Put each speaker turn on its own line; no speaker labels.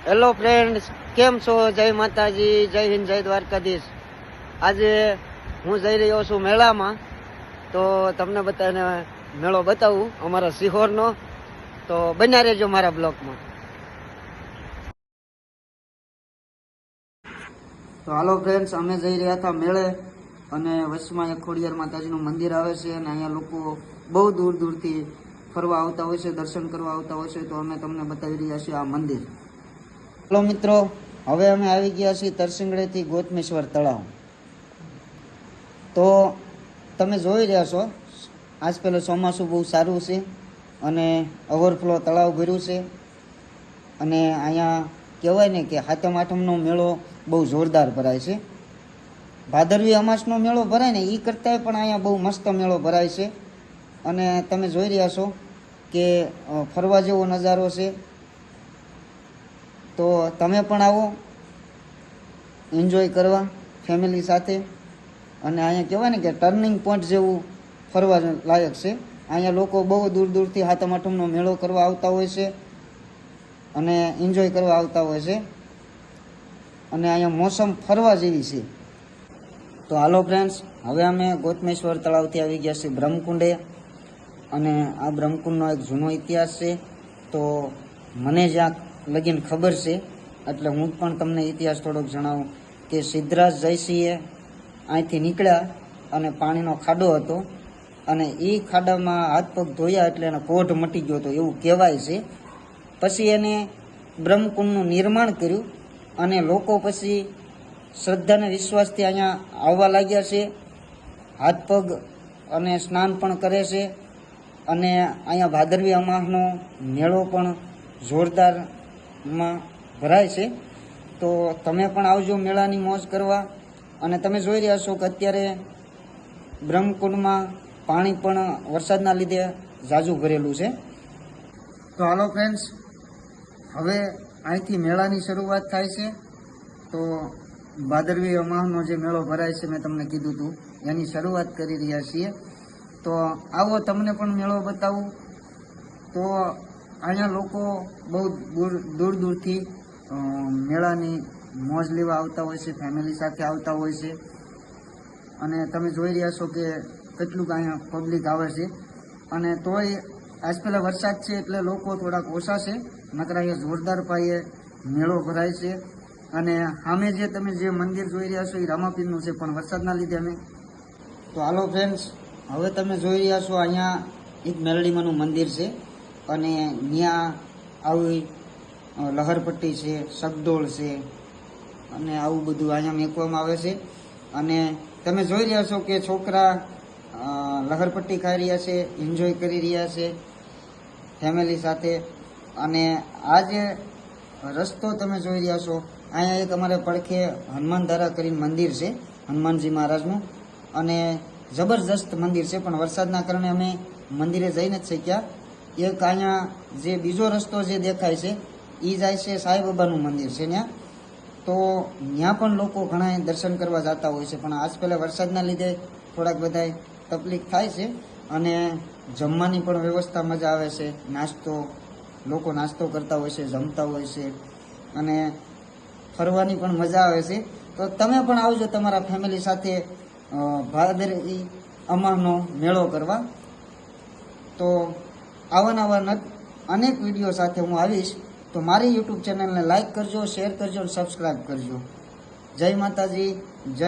Hello friends, કેમ છો? જય માતાજી, જય હિન્દ, જય દ્વારકાધીશ. આજે હું જઈ રહ્યો છું મેળામાં, તો તમને બધાને મેળો બતાવું અમારા સિહોરનો. તો બન્યા રહેજો મારા બ્લોગમાં. તો હાલો ફ્રેન્ડ્સ, અમે જઈ રહ્યા હતા મેળે, અને વચમાં એક ખોડિયાર માતાજીનું મંદિર આવે છે, અને અહીંયા લોકો બહુ દૂર દૂરથી ફરવા આવતા હોય છે, દર્શન કરવા આવતા હોય છે. તો અમે તમને બતાવી રહ્યા છીએ આ મંદિર. હેલો મિત્રો, હવે અમે આવી ગયા છીએ તરસિંગડેથી ગોતમેશ્વર તળાવ. તો તમે જોઈ રહ્યા છો, આજ પહેલો ચોમાસું બહુ સારું છે, અને ઓવરફ્લો તળાવ ભર્યું છે. અને અહીંયા કહેવાય ને કે સાતમ આઠમનો મેળો બહુ જોરદાર ભરાય છે. ભાદરવી અમાસનો મેળો ભરાય ને એ કરતાંય પણ અહીંયા બહુ મસ્ત મેળો ભરાય છે. અને તમે જોઈ રહ્યા છો કે ફરવા જેવો નજારો છે. તો તમે પણ આવો એન્જોય કરવા ફેમિલી સાથે. અને અહીંયા કહેવાય ને કે ટર્નિંગ પોઈન્ટ જેવું ફરવા લાયક છે. અહીંયા લોકો બહુ દૂર દૂરથી સાતમ આઠમનો મેળો કરવા આવતા હોય છે, અને એન્જોય કરવા આવતા હોય છે. અને અહીંયા મોસમ ફરવા જેવી છે. તો હાલો ફ્રેન્ડ્સ, હવે અમે ગોતમેશ્વર તળાવથી આવી ગયા છીએ બ્રહ્મકુંડે. અને આ બ્રહ્મકુંડનો એક જૂનો ઇતિહાસ છે. તો મને જ્યાં લગીન ખબર છે એટલે હું પણ તમને ઇતિહાસ થોડોક જણાવું કે સિદ્ધરાજ જયસિંહે અહીંથી નીકળ્યા, અને પાણીનો ખાડો હતો, અને એ ખાડામાં હાથ પગ ધોયા એટલે એનો કોઢ મટી ગયો હતો એવું કહેવાય છે. પછી એને બ્રહ્મકુંડનું નિર્માણ કર્યું, અને લોકો પછી શ્રદ્ધાને વિશ્વાસથી અહીંયા આવવા લાગ્યા છે. હાથ પગ અને સ્નાન પણ કરે છે. અને અહીંયા ભાદરવી અમાસનો મેળો પણ જોરદારમાં ભરાય છે. તો તમે પણ આવજો મેળાની મોજ કરવા. અને તમે જોઈ રહ્યા છો કે અત્યારે બ્રહ્મકુંડમાં પાણી પણ વરસાદના લીધે ઝાઝું ભરેલું છે. તો હાલો ફ્રેન્ડ્સ, હવે અહીંથી મેળાની શરૂઆત થાય છે. તો ભાદરવી અમાસનો જે મેળો ભરાય છે, મેં તમને કીધું હતું, એની શરૂઆત કરી રહ્યા છીએ. તો આવો, તમને પણ મેળો બતાવું. તો અહીંયા લોકો બહુ દૂર દૂરથી મેળાની મોજ લેવા આવતા હોય છે, ફેમિલી સાથે આવતા હોય છે. અને તમે જોઈ રહ્યા છો કે કેટલુંક અહીંયા પબ્લિક આવે છે. અને તોય આજ પહેલાં વરસાદ છે એટલે લોકો થોડાક ઓછા છે, નકર અહીંયા જોરદાર પાયે મેળો ભરાય છે. અને સામે જે તમે જે મંદિર જોઈ રહ્યા છો એ રામાપીરનું છે, પણ વરસાદના લીધે અમે. તો હાલો ફ્રેન્ડ્સ, હવે તમે જોઈ રહ્યા છો અહીંયા એક મેરડીમાનું મંદિર છે, અને ત્યાં આવી લહરપટ્ટી છે, સગડોળ છે, અને આવું બધું અહીંયા મેકવામાં આવે છે. અને તમે જોઈ રહ્યા છો કે છોકરા લહરપટ્ટી ખાઈ રહ્યા છે, એન્જોય કરી રહ્યા છે ફેમિલી સાથે. અને આ જે રસ્તો તમે જોઈ રહ્યા છો, અહીંયા એક અમારે પડખે હનુમાનધારા કરીને મંદિર છે, હનુમાનજી મહારાજનું. અને જબરજસ્ત મંદિર છે, પણ વરસાદના કારણે અમે મંદિરે જઈ નથી શક્યા. એક અહીંયા જે બીજો રસ્તો જે દેખાય છે એ જાય છે સાંઈબાબાનું મંદિર છે ત્યાં. તો ત્યાં પણ લોકો ઘણા દર્શન કરવા જતા હોય છે, પણ આજ પહેલાં વરસાદના લીધે થોડાક બધા તકલીફ થાય છે. અને જમવાની પણ વ્યવસ્થા મજા આવે છે, લોકો નાસ્તો કરતા હોય છે, જમતા હોય છે, અને ફરવાની પણ મજા આવે છે. તો તમે પણ આવજો તમારા ફેમિલી સાથે ભાદરવી અમાસનો મેળો કરવા. તો આવા અનેક વિડીયો સાથે હું આવીશ. તો મારી યુટ્યુબ ચેનલને લાઈક કરજો, શેર કરજો અને સબસ્ક્રાઈબ કરજો. જય માતાજી, જય